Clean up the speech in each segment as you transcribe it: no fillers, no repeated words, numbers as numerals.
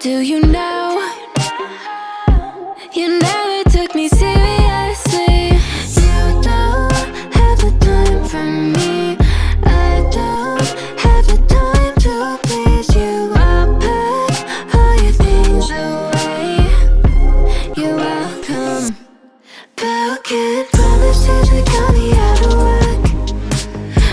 do you know? You never took me seriously. You don't have the time for me. I don't have the time to please you. I'll pack all your things away. You're welcome, but can't promise that you got me out of work.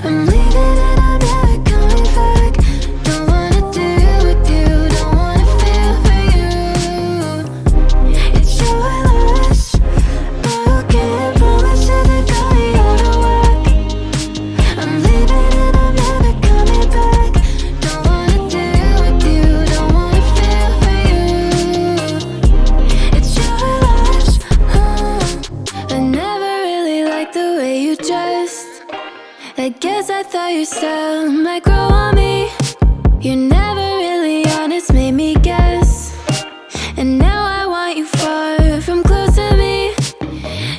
I'm leaving and I'm never coming back. Don't wanna deal with you, don't wanna feel for you. It's your loss, but can't promise that you got me out of work. I'm leaving and I'm never coming back. Don't wanna deal with you, don't wanna feel for you. It's your loss. I never really liked the way you dressed. I guess I thought your style might grow on me. You're never really honest, made me guess. And now I want you far from close to me.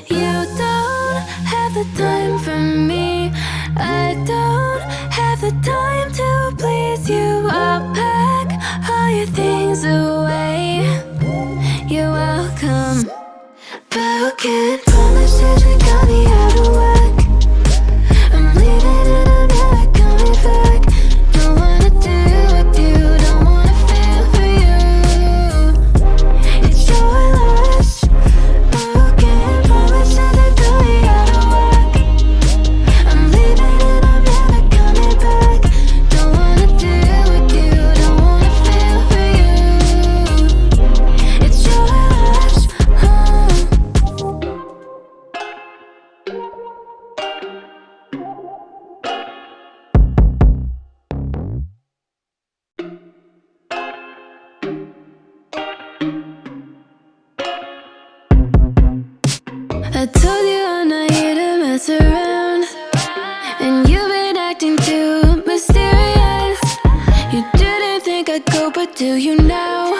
You don't have the time for me. I don't have the time to please you. I'll pack all your things away. You're welcome, but can't promise that you got me out of work. I'm leaving and I'm never coming back. Don't wanna deal with you, don't wanna feel for you. It's your loss, but can't promise that you got me out of work. I'm leaving and I'm never coming back. Don't wanna deal with you, don't wanna feel for you. It's your loss. I told you I'm not here to mess around, and you've been acting too mysterious. You didn't think I'd go, but do you know?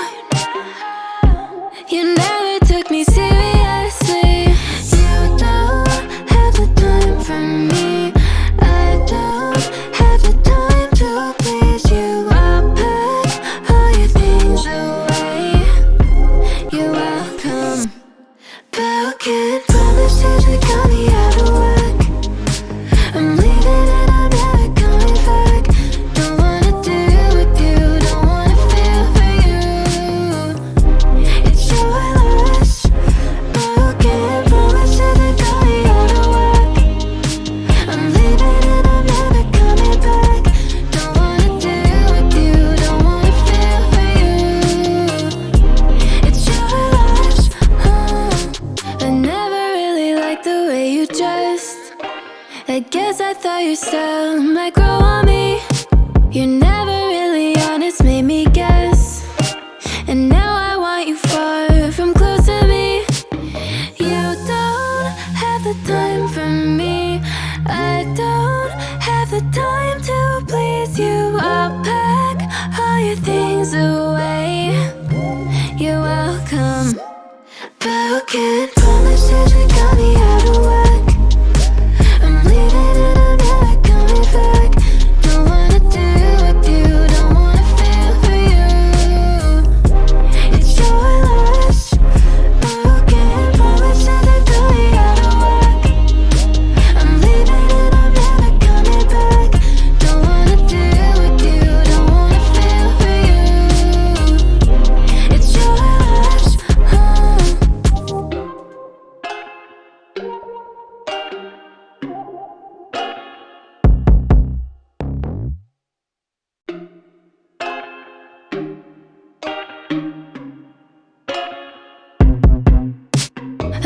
You never took me seriously. You don't have the time for me. I don't have the time to please you. I'll pack all your things away. You're welcome, but can't promise that you got me out of work. I'm leaving and I'm never coming back. Don't wanna deal with you, don't wanna feel for you. It's your loss, but can't promise that you got me out of work. I'm leaving and I'm never coming back. Don't wanna deal with you, don't wanna feel for you. It's your loss. I never really liked the way you dressed. I guess I thought your style might grow on me. You're never really honest, made me guess. And now I want you far from close to me. You don't have the time for me. I don't have the time to please you. I'll pack all your things away. You're welcome, but can't promise that you got me out of work. I'm leaving and I'm never coming back. Don't wanna deal with you, don't wanna feel for you. It's your loss, but can't promise that you got me out of work. I'm leaving and I'm never coming back. Don't wanna deal with you, don't wanna feel for you. It's your loss.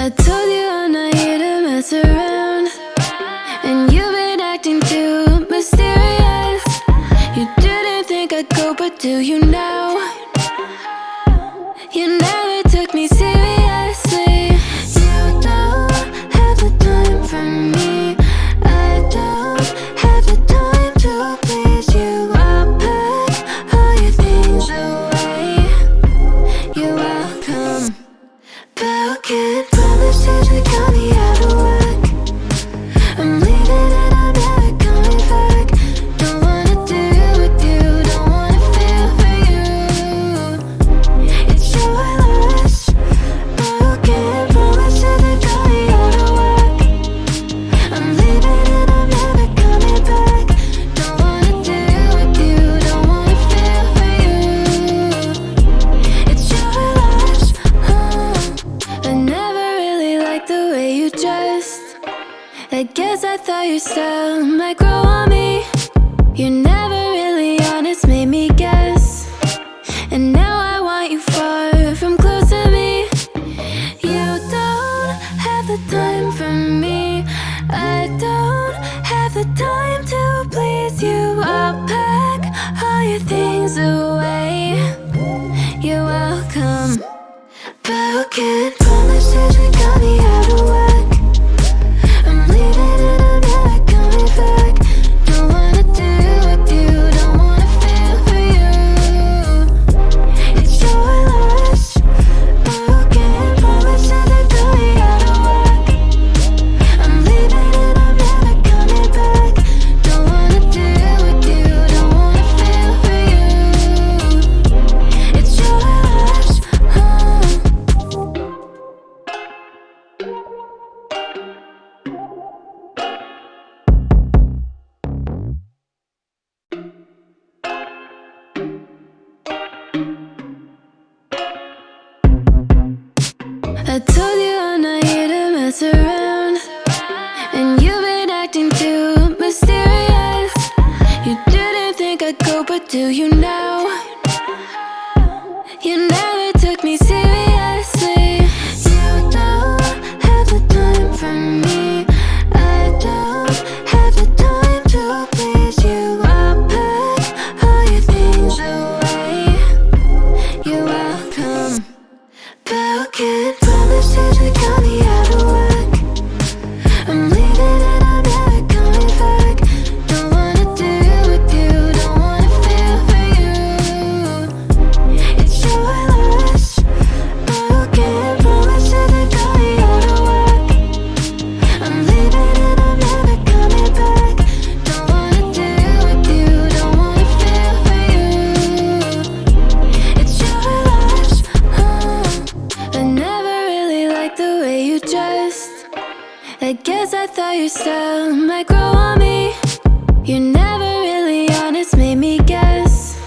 I told you I'm not here to mess around, and you've been acting too mysterious. You didn't think I'd go, but do you know? You never took me seriously. You don't have the time for me. I don't have the time to please you. I'll pack all your things away. You're welcome, but can't promise that you got me out of work. I'm leaving and I'm never coming back. Don't wanna deal with you, don't wanna feel for you. You're never really honest, made me guess. And now I want you far from close to me. You don't have the time for me. I don't have the time to please you. I'll pack all your things away. You're welcome, but who can promise that you got me out of work? I'm leaving and I'm never coming back. Don't wanna do with you, don't wanna feel for you. It's your loss, but who can promise that you got me out of work? I'm leaving and I'm never coming back. Don't wanna do with you, don't wanna feel for you. It's your loss, I told you I'm not here to mess around, and you've been acting too mysterious. You didn't think I'd go, but do you now? You never took me seriously. You don't have the time for me. I don't have the time to please you. I'll pack all your things away. You're welcome, but who can promise that you got me out of work? I'm leaving and I'm never coming back. Don't wanna do with you, don't wanna feel for you. It's your loss, but who can promise that you got me out of work? I'm leaving and I'm never coming back. Don't wanna do with you, don't wanna feel for you. It's your loss. I never really liked the way you dressed. I guess I thought your style might grow on me. You're never really honest, made me guess.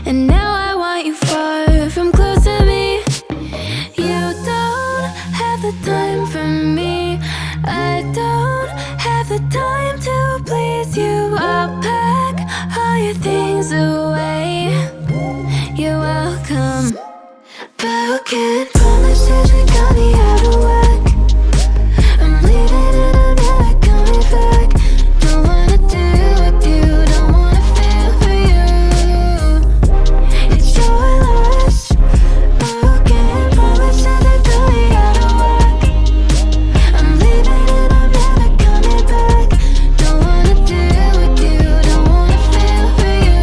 And now I want you far from close to me. You don't have the time for me. I don't have the time to please you. I'll pack all your things away. You're welcome, but who can promise that you got me out of work? I'm leaving and I'm never coming back. Don't wanna do with you, don't wanna feel for you. It's your loss, but who can promise that you got me out of work? I'm leaving and I'm never coming back. Don't wanna do with you, don't wanna feel for you.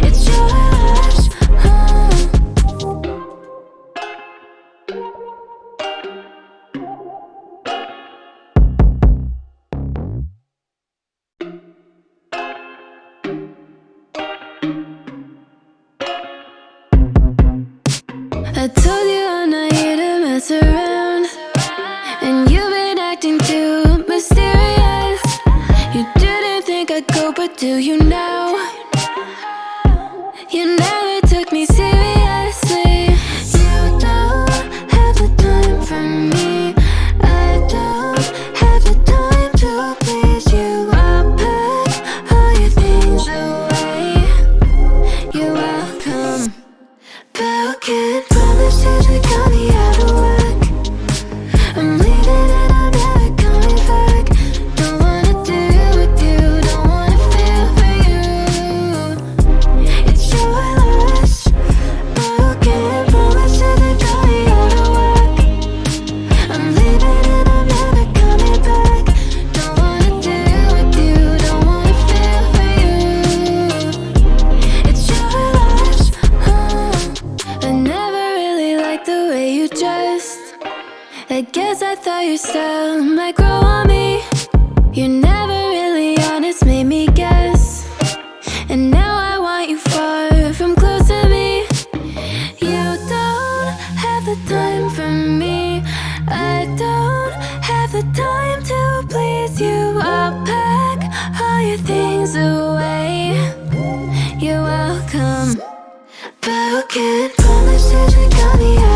It's your loss. I told you I'm not here to mess around, and you've been acting too mysterious. You didn't think I'd go, but do you now? You never took me seriously. You don't have the time for me. I don't have the time to please you. I'll pack all your things away. You're welcome, but who can promise that you got me out of work? I'm leaving and I'm never coming back. Don't wanna do with you, don't wanna feel for you. It's your loss, but who can promise that you got me out of work? I'm leaving and I'm never coming back. Don't wanna do with you, don't wanna feel for you. It's your loss. I never really liked the way you dressed. I guess I thought your style might grow on me. You're never really honest, made me guess. And now I want you far from close to me. You don't have the time for me. I don't have the time to please you. I'll pack all your things away. You're welcome, but who can promise that you got me out?